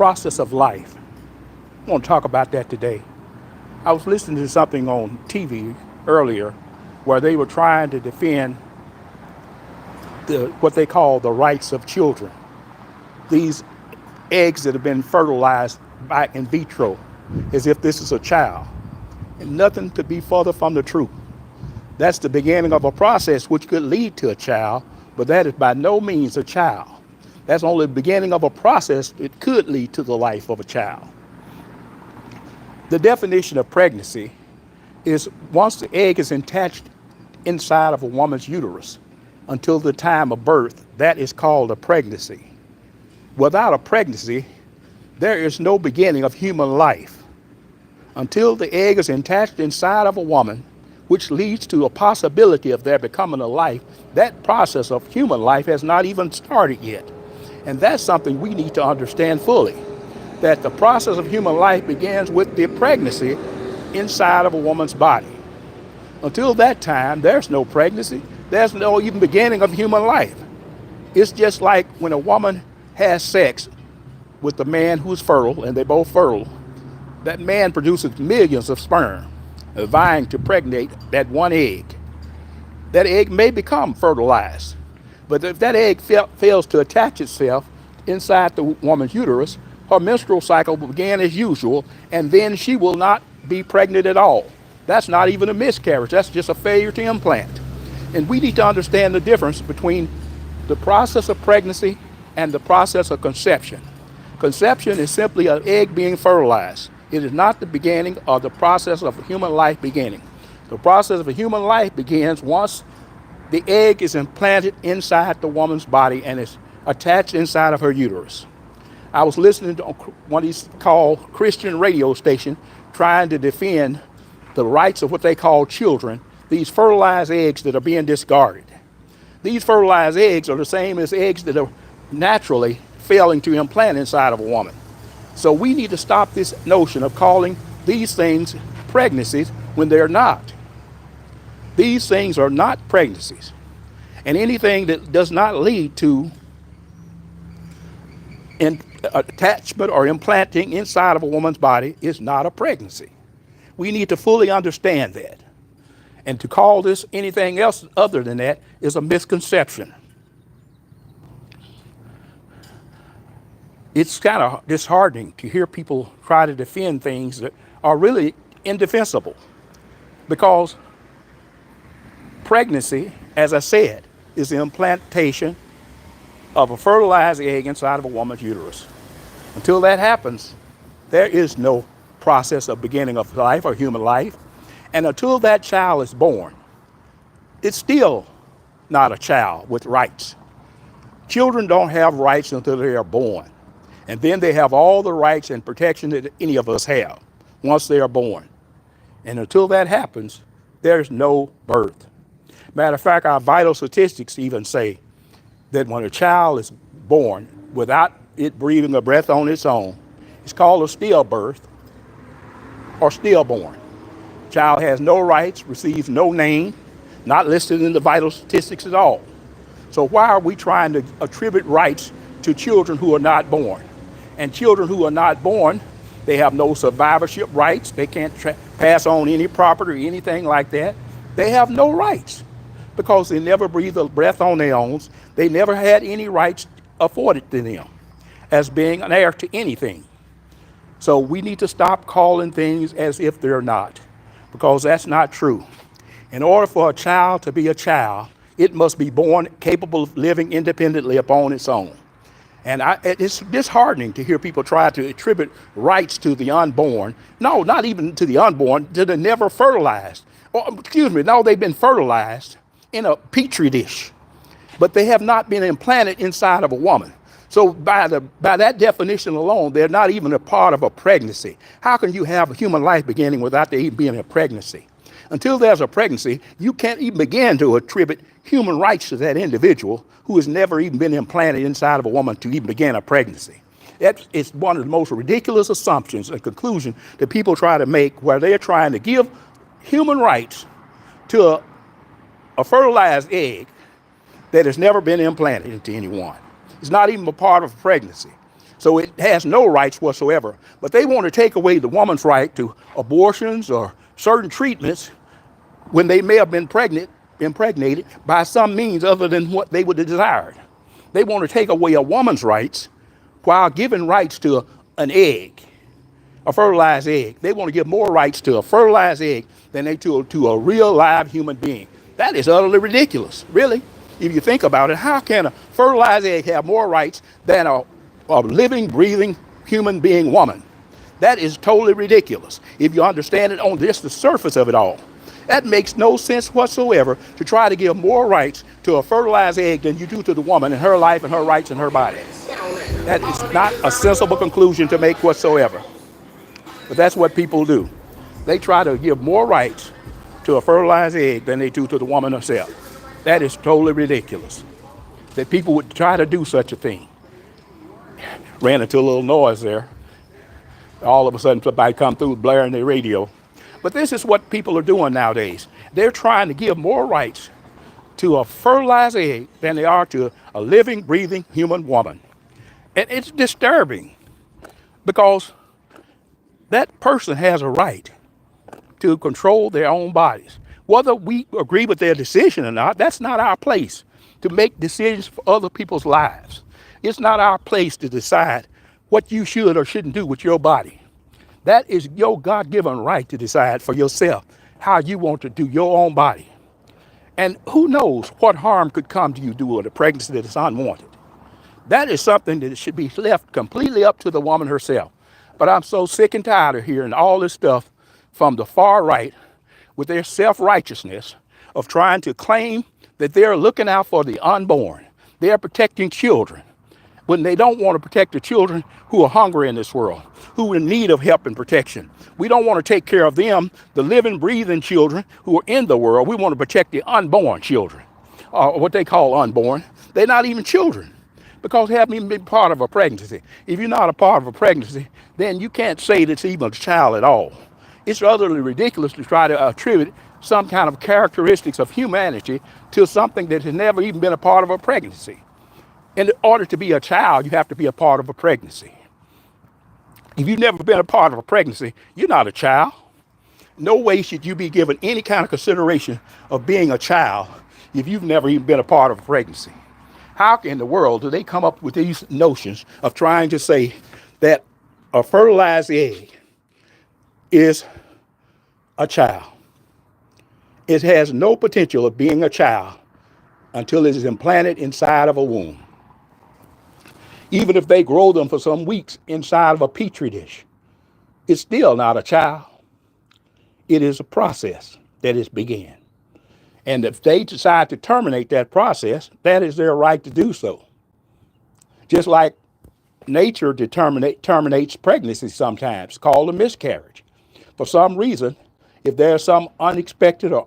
process of life. I want to talk about that today. I was listening to something on TV earlier where they were trying to defend what they call the rights of children. These eggs that have been fertilized by in vitro, as if this is a child. And nothing could be further from the truth. That's the beginning of a process which could lead to a child, but that is by no means a child. That's only the beginning of a process that could lead to the life of a child. The definition of pregnancy is once the egg is attached inside of a woman's uterus until the time of birth, that is called a pregnancy. Without a pregnancy, there is no beginning of human life. Until the egg is attached inside of a woman, which leads to a possibility of there becoming a life, that process of human life has not even started yet. And that's something we need to understand fully, that the process of human life begins with the pregnancy inside of a woman's body. Until that time, there's no pregnancy. There's no even beginning of human life. It's just like when a woman has sex with the man who's fertile, and they're both fertile, that man produces millions of sperm, vying to pregnate that one egg. That egg may become fertilized, but if that egg fails to attach itself inside the woman's uterus, her menstrual cycle will begin as usual, and then she will not be pregnant at all. That's not even a miscarriage, that's just a failure to implant. And we need to understand the difference between the process of pregnancy and the process of conception. Conception is simply an egg being fertilized. It is not the beginning of the process of human life beginning. The process of human life begins once the egg is implanted inside the woman's body and is attached inside of her uterus. I was listening to one of these called Christian radio station trying to defend the rights of what they call children, these fertilized eggs that are being discarded. These fertilized eggs are the same as eggs that are naturally failing to implant inside of a woman. So we need to stop this notion of calling these things pregnancies when they're not. These things are not pregnancies. And anything that does not lead to attachment or implanting inside of a woman's body is not a pregnancy. We need to fully understand that. And to call this anything else other than that is a misconception. It's kind of disheartening to hear people try to defend things that are really indefensible, because pregnancy, as I said, is the implantation of a fertilized egg inside of a woman's uterus. Until that happens, there is no process of beginning of life or human life. And until that child is born, it's still not a child with rights. Children don't have rights until they are born. And then they have all the rights and protection that any of us have once they are born. And until that happens, there's no birth. Matter of fact, our vital statistics even say that when a child is born without it breathing a breath on its own, it's called a stillbirth or stillborn. Child has no rights, receives no name, not listed in the vital statistics at all. So why are we trying to attribute rights to children who are not born? And children who are not born, they have no survivorship rights. They can't pass on any property or anything like that. They have no rights because they never breathed a breath on their own. They never had any rights afforded to them as being an heir to anything. So we need to stop calling things as if they're not, because that's not true. In order for a child to be a child, it must be born capable of living independently upon its own. And it's disheartening to hear people try to attribute rights to the unborn. No, not even to the unborn, to the never fertilized. No, they've been fertilized in a petri dish, but they have not been implanted inside of a woman. So by that definition alone, they're not even a part of a pregnancy. How can you have a human life beginning without there even being a pregnancy? Until there's a pregnancy, you can't even begin to attribute human rights to that individual who has never even been implanted inside of a woman to even begin a pregnancy. That is one of the most ridiculous assumptions and conclusions that people try to make, where they're trying to give human rights to a fertilized egg that has never been implanted into anyone. It's not even a part of a pregnancy. So it has no rights whatsoever. But they want to take away the woman's right to abortions or certain treatments when they may have been impregnated by some means other than what they would have desired. They want to take away a woman's rights while giving rights to an egg, a fertilized egg. They want to give more rights to a fertilized egg than they to a real live human being. That is utterly ridiculous, really. If you think about it, how can a fertilized egg have more rights than a living, breathing human being woman? That is totally ridiculous if you understand it on just the surface of it all. That makes no sense whatsoever to try to give more rights to a fertilized egg than you do to the woman and her life and her rights and her body. That is not a sensible conclusion to make whatsoever. But that's what people do. They try to give more rights to a fertilized egg than they do to the woman herself. That is totally ridiculous that people would try to do such a thing. Ran into a little noise there. All of a sudden, somebody come through blaring their radio. But this is what people are doing nowadays. They're trying to give more rights to a fertilized egg than they are to a living, breathing human woman. And it's disturbing because that person has a right to control their own bodies. Whether we agree with their decision or not, that's not our place to make decisions for other people's lives. It's not our place to decide what you should or shouldn't do with your body. That is your God-given right to decide for yourself how you want to do your own body. And who knows what harm could come to you due to a pregnancy that is unwanted. That is something that should be left completely up to the woman herself. But I'm so sick and tired of hearing all this stuff from the far right with their self-righteousness of trying to claim that they're looking out for the unborn. They're protecting children when they don't want to protect the children who are hungry in this world, who are in need of help and protection. We don't want to take care of them, the living, breathing children who are in the world. We want to protect the unborn children, or what they call unborn. They're not even children because they haven't even been part of a pregnancy. If you're not a part of a pregnancy, then you can't say that it's even a child at all. It's utterly ridiculous to try to attribute some kind of characteristics of humanity to something that has never even been a part of a pregnancy. In order to be a child, you have to be a part of a pregnancy. If you've never been a part of a pregnancy, you're not a child. No way should you be given any kind of consideration of being a child if you've never even been a part of a pregnancy. How in the world do they come up with these notions of trying to say that a fertilized egg is a child? It has no potential of being a child until it is implanted inside of a womb. Even if they grow them for some weeks inside of a petri dish, it's still not a child. It is a process that is began. And if they decide to terminate that process, that is their right to do so. Just like nature terminates pregnancy sometimes, called a miscarriage. For some reason, if there's some unexpected or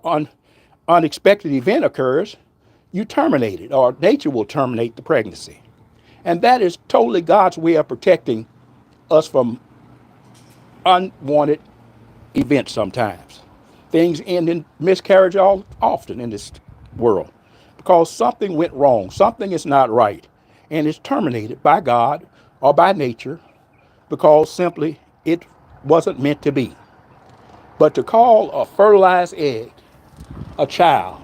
unexpected event occurs, you terminate it, or nature will terminate the pregnancy. And that is totally God's way of protecting us from unwanted events sometimes. Things end in miscarriage often in this world because something went wrong, something is not right, and it's terminated by God or by nature because simply it wasn't meant to be. But to call a fertilized egg a child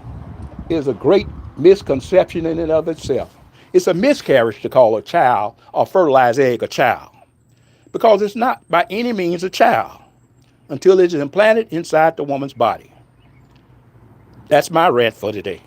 is a great misconception in and of itself. It's a miscarriage to call a child or fertilized egg a child because it's not by any means a child until it is implanted inside the woman's body. That's my rant for today.